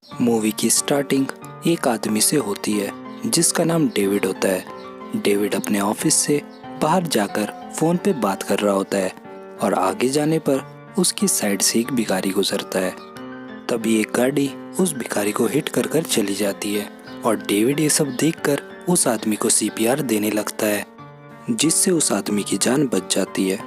Movie की starting एक आदमी से होती है जिसका नाम डेविड होता है। डेविड अपने ऑफिस से बाहर जाकर फ़ोन पे बात कर रहा होता है और आगे जाने पर उसकी साइड से एक भिखारी गुजरता है। तभी एक गाड़ी उस भिखारी को हिट कर कर चली जाती है और डेविड ये सब देखकर उस आदमी को सीपीआर देने लगता है, जिससे उस आदमी की जान बच जाती है।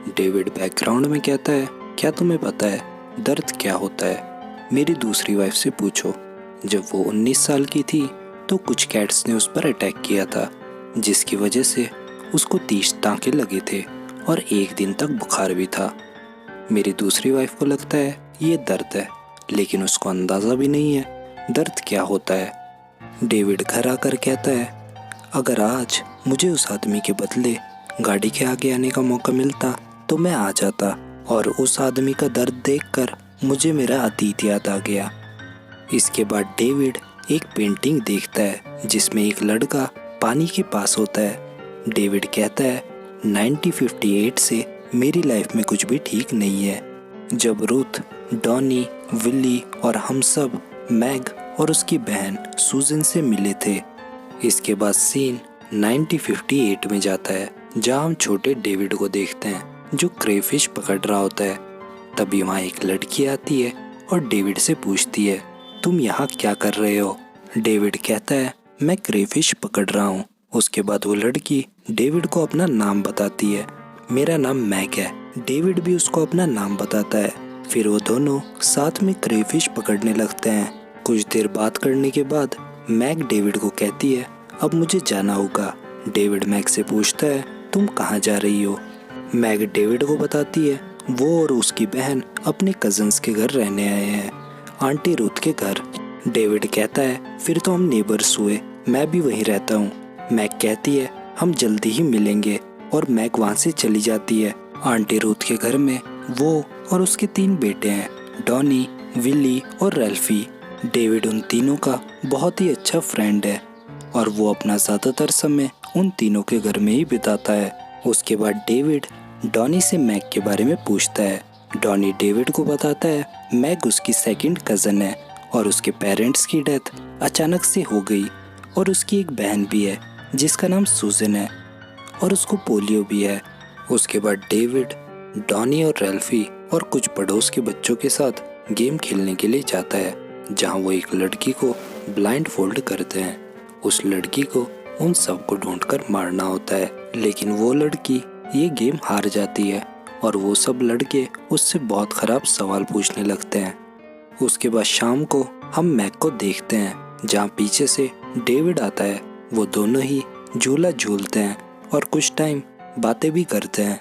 डेविड बैकग्राउंड में कहता है, क्या तुम्हें पता है दर्द क्या होता है? मेरी दूसरी वाइफ से पूछो। जब वो 19 साल की थी तो कुछ कैट्स ने उस पर अटैक किया था, जिसकी वजह से उसको 30 टांके लगे थे और एक दिन तक बुखार भी था। मेरी दूसरी वाइफ को लगता है ये दर्द है, लेकिन उसको अंदाज़ा भी नहीं है दर्द क्या होता है। डेविड घर आकर कहता है, अगर आज मुझे उस आदमी के बदले गाड़ी के आगे आने का मौका मिलता तो मैं आ जाता, और उस आदमी का दर्द देखकर मुझे मेरा अतीत याद आ गया। इसके बाद डेविड एक पेंटिंग देखता है जिसमें एक लड़का पानी के पास होता है। डेविड कहता है, 1958 से मेरी लाइफ में कुछ भी ठीक नहीं है। जब रूथ, डॉनी, विल्ली और हम सब मैग और उसकी बहन सूजन से मिले थे। इसके बाद सीन 1958 में जाता है जहाँ हम छोटे डेविड को देखते हैं जो क्रेफिश पकड़ रहा होता है। तभी वहाँ एक लड़की आती है और डेविड से पूछती है, तुम यहाँ क्या कर रहे हो? डेविड कहता है, मैं क्रेफिश पकड़ रहा हूँ। उसके बाद वो लड़की डेविड को अपना नाम बताती है, मेरा नाम मैग है। डेविड भी उसको अपना नाम बताता है। फिर वो दोनों साथ में क्रेफिश पकड़ने लगते हैं। कुछ देर बात करने के बाद मैग डेविड को कहती है, अब मुझे जाना होगा। डेविड मैग से पूछता है, तुम कहाँ जा रही हो? मैग डेविड को बताती है वो और उसकी बहन अपने कजन्स के घर रहने आए हैं, आंटी रूथ के घर। डेविड कहता है, फिर तो हम नेबर्स हुए, मैं भी वहीं रहता हूँ। मैग कहती है, हम जल्दी ही मिलेंगे, और मैग वहाँ से चली जाती है। आंटी रूथ के घर में वो और उसके 3 बेटे हैं, डॉनी, विल्ली और रेल्फी। डेविड उन तीनों का बहुत ही अच्छा फ्रेंड है और वो अपना ज़्यादातर समय उन तीनों के घर में ही बिताता है। उसके बाद डेविड डॉनी से मैग के बारे में पूछता है। डॉनी डेविड को बताता है मैग उसकी सेकंड कज़न है और उसके पेरेंट्स की डेथ अचानक से हो गई, और उसकी एक बहन भी है जिसका नाम सूजन है और उसको पोलियो भी है। उसके बाद डेविड डॉनी और रेल्फी और कुछ पड़ोस के बच्चों के साथ गेम खेलने के लिए जाता है, जहां वो एक लड़की को ब्लाइंड फोल्ड करते हैं। उस लड़की को उन सबको ढूंढकर मारना होता है, लेकिन वो लड़की ये गेम हार जाती है और वो सब लड़के उससे बहुत ख़राब सवाल पूछने लगते हैं। उसके बाद शाम को हम मैग को देखते हैं जहाँ पीछे से डेविड आता है। वो दोनों ही झूला झूलते हैं और कुछ टाइम बातें भी करते हैं।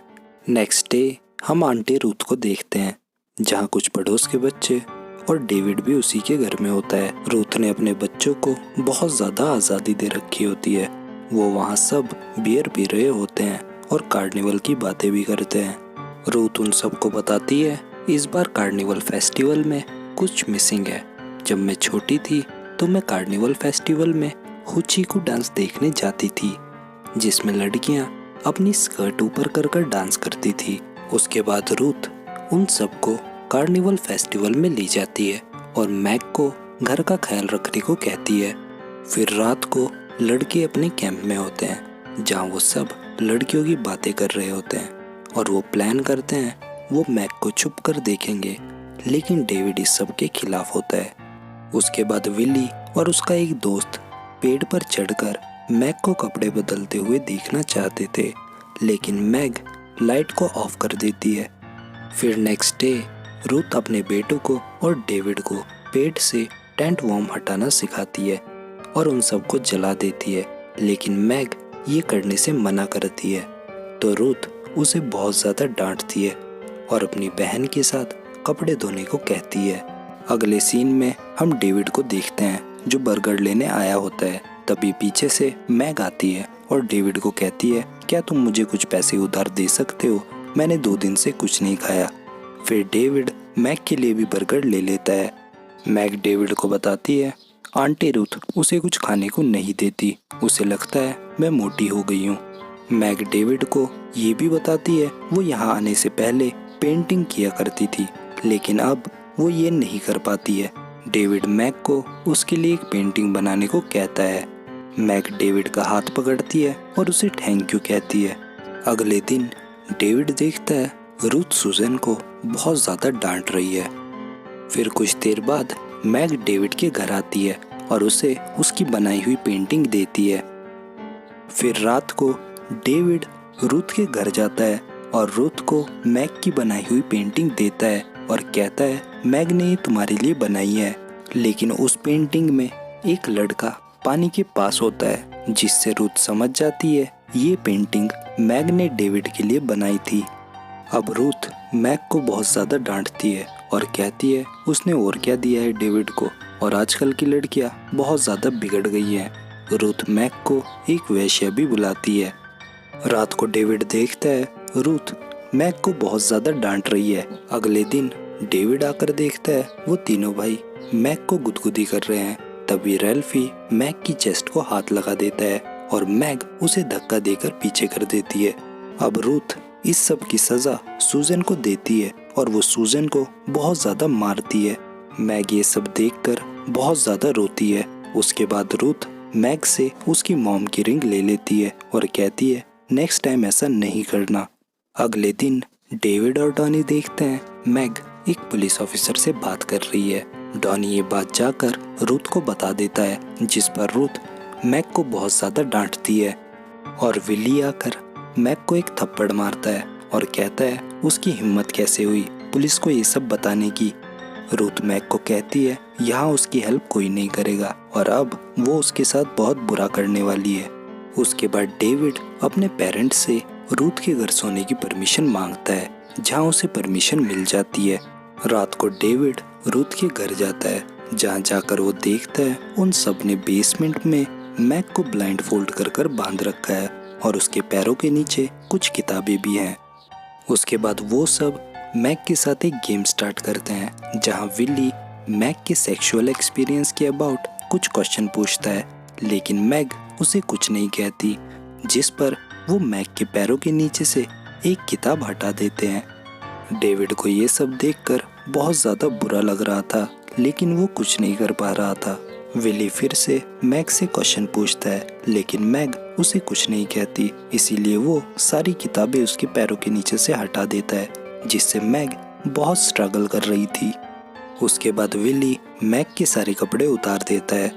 नेक्स्ट डे हम आंटी रूथ को देखते हैं जहाँ कुछ पड़ोस के बच्चे और डेविड भी उसी के घर में होता है। रूथ ने अपने बच्चों को बहुत ज़्यादा आज़ादी दे रखी होती है। वो वहाँ सब बियर पी रहे होते हैं और कार्निवल की बातें भी करते हैं। रूथ उन सबको बताती है, इस बार कार्निवल फेस्टिवल में कुछ मिसिंग है। जब मैं छोटी थी तो मैं कार्निवल फेस्टिवल में हुची-कू डांस देखने जाती थी, जिसमें लड़कियां अपनी स्कर्ट ऊपर कर कर डांस करती थी। उसके बाद रूथ उन सबको कार्निवल फेस्टिवल में ले जाती है और मैग को घर का ख्याल रखने को कहती है। फिर रात को लड़के अपने कैंप में होते हैं जहाँ वो सब लड़कियों की बातें कर रहे होते हैं और वो प्लान करते हैं वो मैग को छुप कर देखेंगे, लेकिन डेविड इस सब के खिलाफ होता है। उसके बाद विली और उसका एक दोस्त पेड़ पर चढ़कर मैग को कपड़े बदलते हुए देखना चाहते थे, लेकिन मैग लाइट को ऑफ कर देती है। फिर नेक्स्ट डे रूथ अपने बेटों को और डेविड को पेड़ से टेंट वॉर्म हटाना सिखाती है और उन सबको जला देती है, लेकिन मैग ये करने से मना करती है। तो रूथ उसे बहुत ज़्यादा डांटती है और अपनी बहन के साथ कपड़े धोने को कहती है। अगले सीन में हम डेविड को देखते हैं जो बर्गर लेने आया होता है। तभी पीछे से मैग आती है और डेविड को कहती है, क्या तुम मुझे कुछ पैसे उधार दे सकते हो? मैंने 2 दिन से कुछ नहीं खाया। फिर डेविड मैग के लिए भी बर्गर ले लेता है। मैग डेविड को बताती है आंटी रूथ उसे कुछ खाने को नहीं देती, उसे लगता है मैं मोटी हो गई हूँ। मैग डेविड को ये भी बताती है वो यहाँ आने से पहले पेंटिंग किया करती थी, लेकिन अब वो ये नहीं कर पाती है। डेविड मैग को उसके लिए एक पेंटिंग बनाने को कहता है। मैग डेविड का हाथ पकड़ती है और उसे थैंक यू कहती है। अगले दिन डेविड देखता है रूथ सुजैन को बहुत ज़्यादा डांट रही है। फिर कुछ देर बाद मैग डेविड के घर आती है और उसे उसकी बनाई हुई पेंटिंग देती है। फिर रात को डेविड रूथ के घर जाता है और रूथ को मैग की बनाई हुई पेंटिंग देता है और कहता है मैग ने ये तुम्हारे लिए बनाई है। लेकिन उस पेंटिंग में एक लड़का पानी के पास होता है, जिससे रूथ समझ जाती है ये पेंटिंग मैग ने डेविड के लिए बनाई थी। अब रूथ मैग को बहुत ज़्यादा डांटती है और कहती है उसने और क्या दिया है डेविड को, और आजकल की लड़कियां बहुत ज़्यादा बिगड़ गई हैं। रूथ मैग को एक वेश्या भी बुलाती है। रात को डेविड देखता है रूथ मैग को बहुत ज़्यादा डांट रही है। अगले दिन डेविड आकर देखता है वो तीनों भाई मैग को गुदगुदी कर रहे हैं। तभी रैल्फी मैग की चेस्ट को हाथ लगा देता है और मैग उसे धक्का देकर पीछे कर देती है। अब रूथ इस सब की सजा सुजैन को देती है और वो सुजैन को बहुत ज़्यादा मारती है। मैग ये सब देखकर बहुत ज़्यादा रोती है। उसके बाद रूथ मैग से उसकी मॉम की रिंग ले लेती है और कहती है नेक्स्ट टाइम ऐसा नहीं करना। अगले दिन डेविड और डॉनी देखते हैं मैग एक पुलिस ऑफिसर से बात कर रही है। डॉनी ये बात जाकर रूथ को बता देता है, जिस पर रूथ मैग को बहुत ज़्यादा डांटती है और विली आकर मैग को एक थप्पड़ मारता है और कहता है उसकी हिम्मत कैसे हुई पुलिस को ये सब बताने की। रूथ मैग को कहती है यहाँ उसकी हेल्प कोई नहीं करेगा और अब वो उसके साथ बहुत बुरा करने वाली है। उसके बाद डेविड अपने पेरेंट्स से रूथ के घर सोने की परमिशन मांगता है, जहाँ उसे परमिशन मिल जाती है। रात को डेविड रूथ के घर जाता है, जहाँ जाकर वो देखता है उन सब ने बेसमेंट में मैग को ब्लाइंड फोल्ड कर बांध रखा है और उसके पैरों के नीचे कुछ किताबें भी हैं। उसके बाद वो सब मैग के साथ एक गेम स्टार्ट करते हैं, जहाँ विली मैग के सेक्सुअल एक्सपीरियंस के अबाउट कुछ क्वेश्चन पूछता है, लेकिन मैग उसे कुछ नहीं कहती, जिस पर वो मैग के पैरों के नीचे से एक किताब हटा देते हैं। डेविड को ये सब देखकर बहुत ज़्यादा बुरा लग रहा था, लेकिन वो कुछ नहीं कर पा रहा था। विली फिर से मैग से क्वेश्चन पूछता है, लेकिन मैग उसे कुछ नहीं कहती, इसीलिए वो सारी किताबें उसके पैरों के नीचे से हटा देता है, जिससे मैग बहुत स्ट्रगल कर रही थी। उसके बाद विली मैग के सारे कपड़े उतार देता है,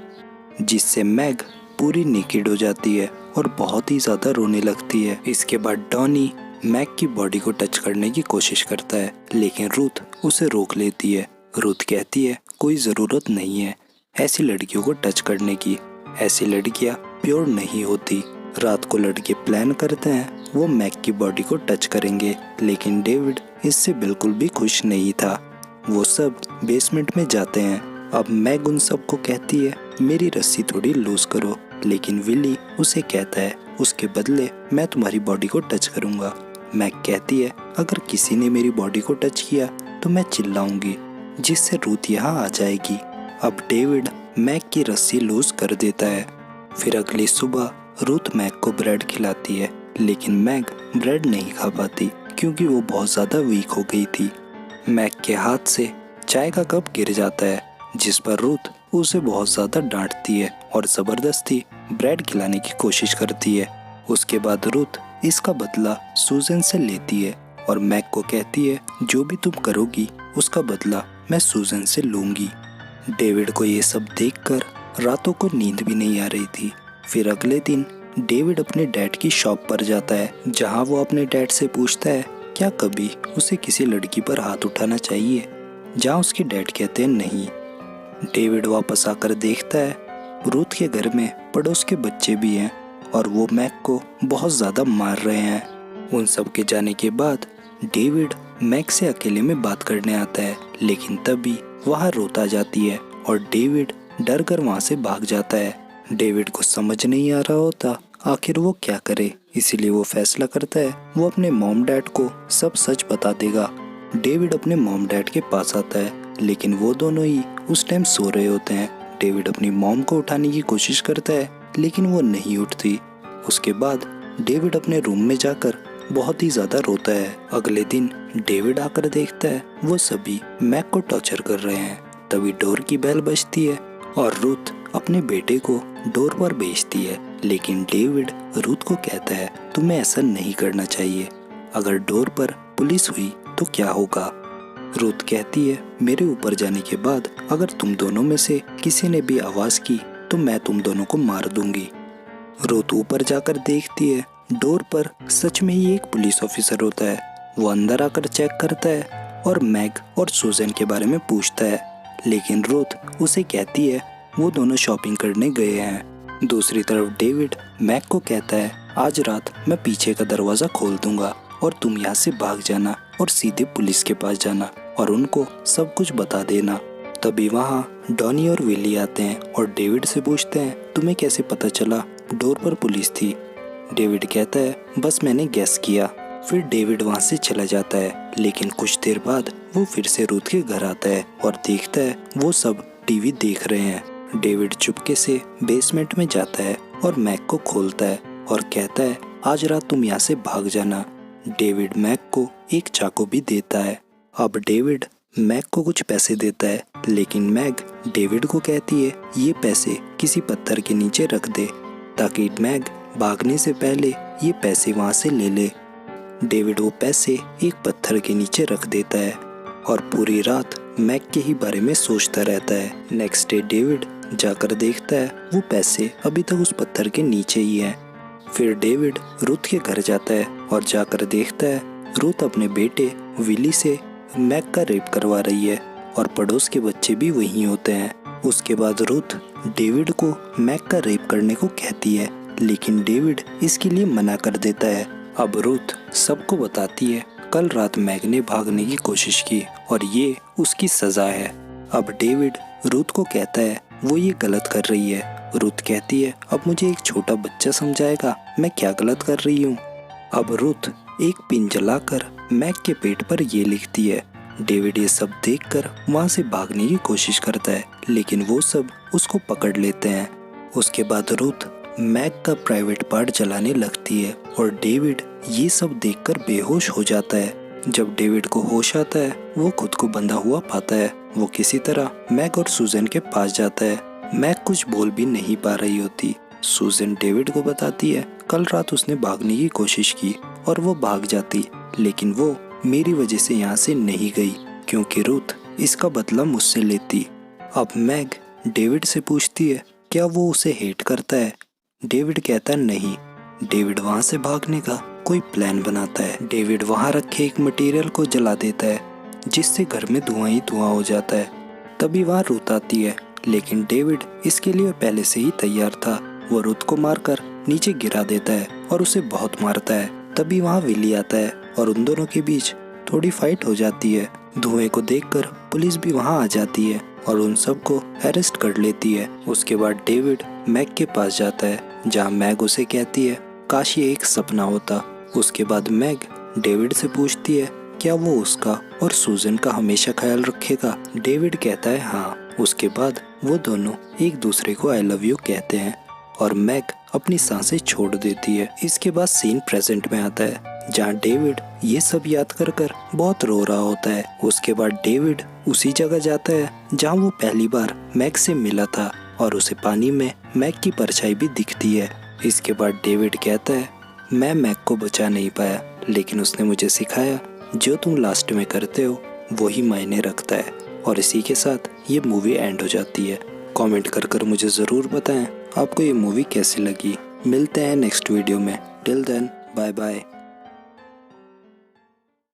जिससे मैग पूरी नेकेड हो जाती है और बहुत ही ज़्यादा रोने लगती है। इसके बाद डॉनी मैग की बॉडी को टच करने की कोशिश करता है, लेकिन रूथ उसे रोक लेती है। रूथ कहती है कोई ज़रूरत नहीं है ऐसी लड़कियों को टच करने की, ऐसी लड़कियां प्योर नहीं होती। रात को लड़के प्लान करते हैं वो मैग की बॉडी को टच करेंगे, लेकिन डेविड इससे बिल्कुल भी खुश नहीं था। वो सब बेसमेंट में जाते हैं। अब मैग उन सबको कहती है मेरी रस्सी थोड़ी लूज करो, लेकिन विली उसे कहता है उसके बदले मैं तुम्हारी बॉडी को टच करूंगा। मैग कहती है अगर किसी ने मेरी बॉडी को टच किया तो मैं चिल्लाऊंगी, जिससे रूथ यहाँ आ जाएगी। अब डेविड मैग की रस्सी लूज कर देता है। फिर अगली सुबह रूथ मैग को ब्रेड खिलाती है, लेकिन मैग ब्रेड नहीं खा पाती क्योंकि वो बहुत ज़्यादा वीक हो गई थी। मैग के हाथ से चाय का कप गिर जाता है, जिस पर रूथ उसे बहुत ज़्यादा डांटती है और ज़बरदस्ती ब्रेड खिलाने की कोशिश करती है। उसके बाद रूथ इसका बदला सुजैन से लेती है और मैग को कहती है जो भी तुम करोगी उसका बदला मैं सुजैन से लूँगी। डेविड को ये सब देखकर रातों को नींद भी नहीं आ रही थी। फिर अगले दिन डेविड अपने डैड की शॉप पर जाता है, जहाँ वो अपने डैड से पूछता है क्या कभी उसे किसी लड़की पर हाथ उठाना चाहिए, जहाँ उसके डैड कहते हैं नहीं। डेविड वापस आकर देखता है रूथ के घर में पड़ोस के बच्चे भी हैं और वो मैग को बहुत ज़्यादा मार रहे हैं। उन सब के जाने के बाद डेविड मैग से अकेले में बात करने आता है, लेकिन तभी वहाँ रूथ आ जाती है और डेविड डर कर वहाँ से भाग जाता है। डेविड को समझ नहीं आ रहा होता आखिर वो क्या करे, इसीलिए वो फैसला करता है वो अपने मॉम डैड को सब सच बता देगा। डेविड अपने मॉम डैड के पास आता है, लेकिन वो दोनों ही उस टाइम सो रहे होते हैं। डेविड अपनी मॉम को उठाने की कोशिश करता है, लेकिन वो नहीं उठती। उसके बाद डेविड अपने रूम में जाकर बहुत ही ज़्यादा रोता है। अगले दिन डेविड आकर देखता है वो सभी मैग को टॉर्चर कर रहे हैं। तभी डोर की बेल बजती है और रूथ अपने बेटे को डोर पर भेजती है। लेकिन डेविड रूथ को कहता है तुम्हें ऐसा नहीं करना चाहिए, अगर डोर पर पुलिस हुई तो क्या होगा। रूथ कहती है मेरे ऊपर जाने के बाद अगर तुम दोनों में से किसी ने भी आवाज़ की तो मैं तुम दोनों को मार दूंगी। रूथ ऊपर जाकर देखती है डोर पर सच में ही एक पुलिस ऑफिसर होता है। वो अंदर आकर चेक करता है और मैग और सूजन के बारे में पूछता है, लेकिन रूथ उसे कहती है वो दोनों शॉपिंग करने गए हैं। दूसरी तरफ डेविड मैग को कहता है आज रात मैं पीछे का दरवाज़ा खोल दूंगा और तुम यहाँ से भाग जाना और सीधे पुलिस के पास जाना और उनको सब कुछ बता देना। तभी वहाँ डॉनी और विली आते हैं और डेविड से पूछते हैं तुम्हें कैसे पता चला डोर पर पुलिस थी। डेविड कहता है बस मैंने गेस किया। फिर डेविड वहाँ से चला जाता है, लेकिन कुछ देर बाद वो फिर से रूथ के घर आता है और देखता है वो सब टीवी देख रहे हैं। डेविड चुपके से बेसमेंट में जाता है और मैग को खोलता है और कहता है आज रात तुम यहाँ से भाग जाना। डेविड मैग को एक चाकू भी देता है। अब डेविड मैग को कुछ पैसे देता है, लेकिन मैग डेविड को कहती है ये पैसे किसी पत्थर के नीचे रख दे ताकि मैग भागने से पहले ये पैसे वहाँ से ले ले। डेविड वो पैसे एक पत्थर के नीचे रख देता है और पूरी रात मैग के ही बारे में सोचता रहता है। नेक्स्ट डे डेविड जाकर देखता है वो पैसे अभी तक उस पत्थर के नीचे ही हैं। फिर डेविड रूथ के घर जाता है और जाकर देखता है रूथ अपने बेटे विली से मैग का रेप करवा रही है और पड़ोस के बच्चे भी वहीं होते हैं। उसके बाद रूथ डेविड को मैग का रेप करने को कहती है, लेकिन डेविड इसके लिए मना कर देता है। अब रूथ सबको बताती है कल रात मैग ने भागने की कोशिश की और ये उसकी सजा है। अब डेविड रूथ को कहता है वो ये गलत कर रही है। रूथ कहती है अब मुझे एक छोटा बच्चा समझाएगा मैं क्या गलत कर रही हूँ। अब रूथ एक पिन जलाकर मैग के पेट पर ये लिखती है। डेविड ये सब देखकर वहाँ से भागने की कोशिश करता है, लेकिन वो सब उसको पकड़ लेते हैं। उसके बाद रूथ मैग का प्राइवेट पार्ट जलाने लगती है और डेविड ये सब देखकर बेहोश हो जाता है। जब डेविड को होश आता है वो खुद को बंधा हुआ पाता है। वो किसी तरह मैग और सूजन के पास जाता है। मैग कुछ बोल भी नहीं पा रही होती। सूजन डेविड को बताती है कल रात उसने भागने की कोशिश की और वो भाग जाती, लेकिन वो मेरी वजह से यहाँ से नहीं गई क्योंकि रूथ इसका बदला मुझसे लेती। अब मैग डेविड से पूछती है क्या वो उसे हेट करता है। डेविड कहता है नहीं। डेविड वहाँ से भागने का कोई प्लान बनाता है। डेविड वहाँ रखे एक मटेरियल को जला देता है जिससे घर में धुआं ही धुआं हो जाता है। तभी वहाँ रूथ आती है, लेकिन डेविड इसके लिए पहले से ही तैयार था। वो रूथ को मारकर नीचे गिरा देता है और उसे बहुत मारता है। तभी वहाँ विली आता है और उन दोनों के बीच थोड़ी फाइट हो जाती है। धुएं को देखकर पुलिस भी वहाँ आ जाती है और उन सबको अरेस्ट कर लेती है। उसके बाद डेविड मैग के पास जाता है जहाँ मैग उसे कहती है काश ये एक सपना होता। उसके बाद मैग डेविड से पूछती है क्या वो उसका और सूजन का हमेशा ख्याल रखेगा। डेविड कहता है हाँ। उसके बाद वो दोनों एक दूसरे को आई लव यू कहते हैं और मैग अपनी सांसें छोड़ देती है। इसके बाद सीन प्रेजेंट में आता है जहाँ डेविड ये सब याद कर कर बहुत रो रहा होता है। उसके बाद डेविड उसी जगह जाता है जहाँ वो पहली बार मैग से मिला था और उसे पानी में मैग की परछाई भी दिखती है। इसके बाद डेविड कहता है मैं मैग को बचा नहीं पाया, लेकिन उसने मुझे सिखाया जो तुम लास्ट में करते हो वही मायने रखता है। और इसी के साथ ये मूवी एंड हो जाती है। कमेंट कर कर मुझे ज़रूर बताएं आपको ये मूवी कैसी लगी। मिलते हैं नेक्स्ट वीडियो में। Till then bye bye.